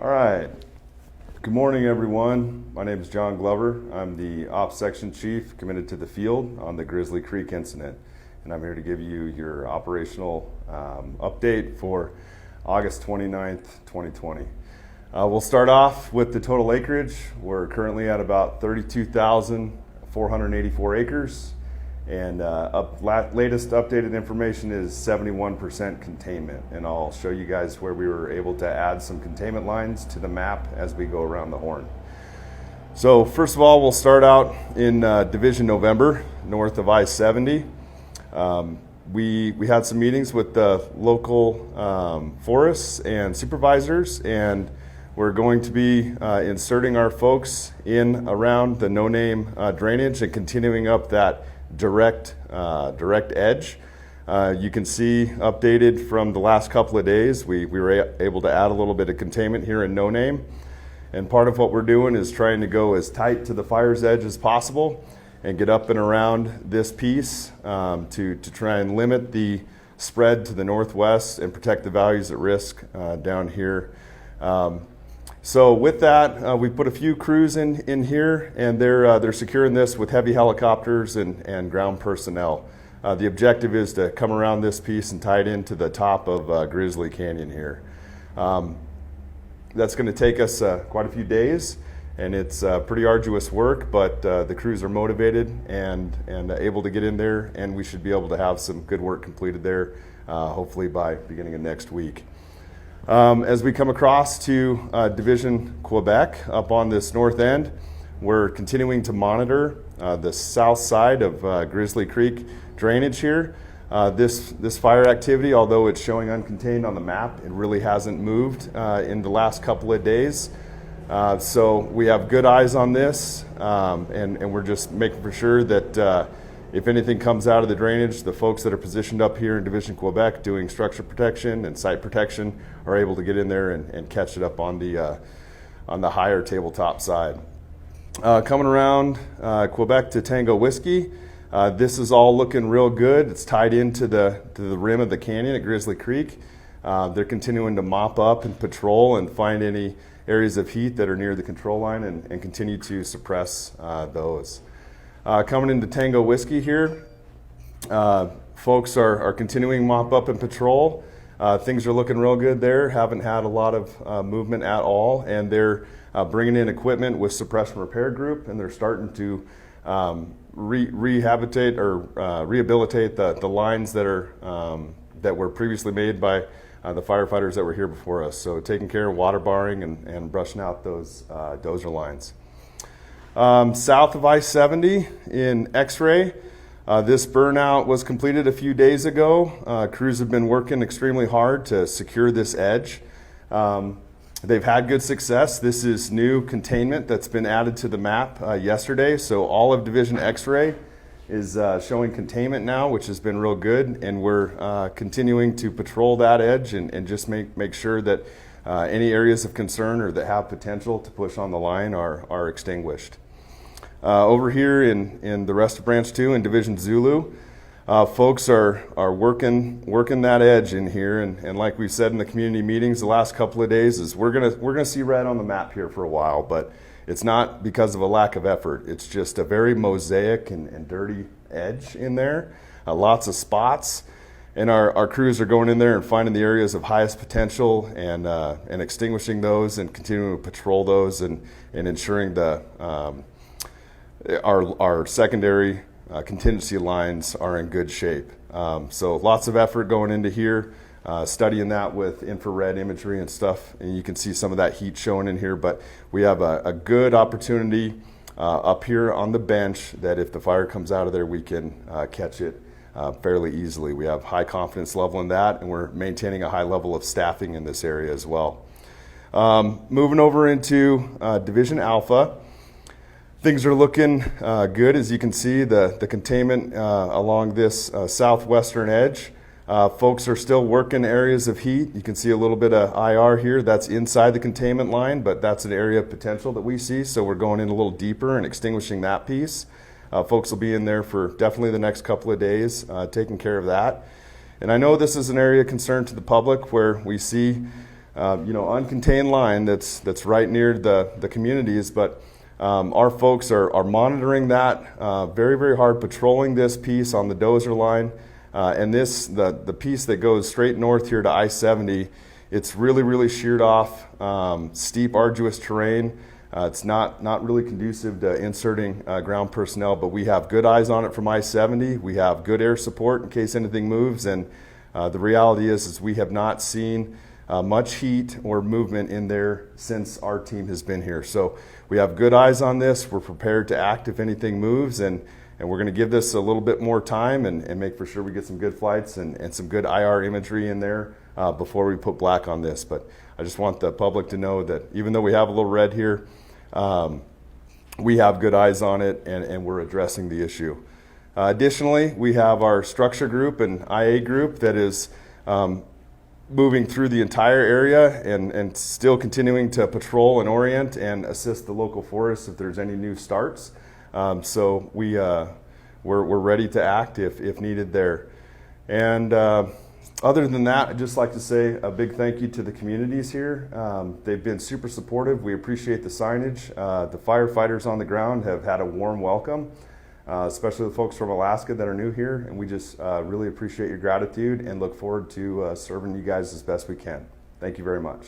All right. Good morning, everyone. My name is John Glover. I'm the Ops Section Chief committed to the field on the Grizzly Creek incident. And I'm here to give you your operational update for August 29th, 2020. We'll start off with the total acreage. We're currently at about 32,484 acres. And latest updated information is 71% containment. And I'll show you guys where we were able to add some containment lines to the map as we go around the horn. So first of all, we'll start out in Division November, north of I-70. We had some meetings with the local forests and supervisors, and we're going to be inserting our folks in around the no-name drainage and continuing up that direct edge. You can see updated from the last couple of days, we were able to add a little bit of containment here in no name. And part of what we're doing is trying to go as tight to the fire's edge as possible and get up and around this piece to try and limit the spread to the northwest and protect the values at risk down here. So with that, we put a few crews in here, and they're securing this with heavy helicopters and ground personnel. The objective is to come around this piece and tie it into the top of Grizzly Canyon here. That's going to take us quite a few days, and it's pretty arduous work, but the crews are motivated and able to get in there, and we should be able to have some good work completed there, hopefully by beginning of next week. As we come across to Division Quebec up on this north end, we're continuing to monitor the south side of Grizzly Creek drainage here. This fire activity, although it's showing uncontained on the map, it really hasn't moved in the last couple of days. So we have good eyes on this, and we're just making for sure that if anything comes out of the drainage, the folks that are positioned up here in Division Quebec doing structure protection and site protection are able to get in there and catch it up on the higher tabletop side. Coming around Quebec to Tango Whiskey, this is all looking real good. It's tied into the rim of the canyon at Grizzly Creek. They're continuing to mop up and patrol and find any areas of heat that are near the control line and continue to suppress those. Coming into Tango Whiskey here, folks are continuing mop up and patrol. Things are looking real good there. Haven't had a lot of movement at all, and they're bringing in equipment with suppression repair group, and they're starting to rehabilitate the lines that were previously made by the firefighters that were here before us. So taking care of water barring and brushing out those dozer lines. South of I-70 in X-ray, this burnout was completed a few days ago. Crews have been working extremely hard to secure this edge. They've had good success. This is new containment that's been added to the map yesterday. So all of Division X-ray is showing containment now, which has been real good. And we're continuing to patrol that edge and just make sure that any areas of concern or that have potential to push on the line are extinguished. Over here in the rest of Branch 2 in Division Zulu, folks are working that edge in here, and like we've said in the community meetings the last couple of days, is we're gonna see red on the map here for a while, but it's not because of a lack of effort. It's just a very mosaic and dirty edge in there, lots of spots. And our crews are going in there and finding the areas of highest potential and extinguishing those and continuing to patrol those and ensuring our secondary contingency lines are in good shape. So lots of effort going into here, studying that with infrared imagery and stuff. And you can see some of that heat showing in here, but we have a good opportunity up here on the bench that if the fire comes out of there, we can catch it fairly easily. We have high confidence level in that, and we're maintaining a high level of staffing in this area as well. Moving over into Division Alpha, things are looking good. As you can see, the containment along this southwestern edge. Folks are still working areas of heat. You can see a little bit of IR here. That's inside the containment line, but that's an area of potential that we see. So we're going in a little deeper and extinguishing that piece. Folks will be in there for definitely the next couple of days, taking care of that. And I know this is an area of concern to the public where we see uncontained line that's right near the communities, but our folks are monitoring that very, very hard, patrolling this piece on the dozer line. And the piece that goes straight north here to I-70, it's really, really sheared off, steep, arduous terrain. It's not really conducive to inserting ground personnel, but we have good eyes on it from I-70. We have good air support in case anything moves, and the reality is we have not seen much heat or movement in there since our team has been here. So we have good eyes on this. We're prepared to act if anything moves, and we're going to give this a little bit more time and make for sure we get some good flights and some good IR imagery in there before we put black on this. But I just want the public to know that even though we have a little red here, we have good eyes on it, and we're addressing the issue. Additionally, we have our structure group and IA group that is moving through the entire area and still continuing to patrol and orient and assist the local forests if there's any new starts. So we're ready to act if needed there. And other than that, I'd just like to say a big thank you to the communities here. They've been super supportive. We appreciate the signage. The firefighters on the ground have had a warm welcome, especially the folks from Alaska that are new here. And we just really appreciate your gratitude and look forward to serving you guys as best we can. Thank you very much.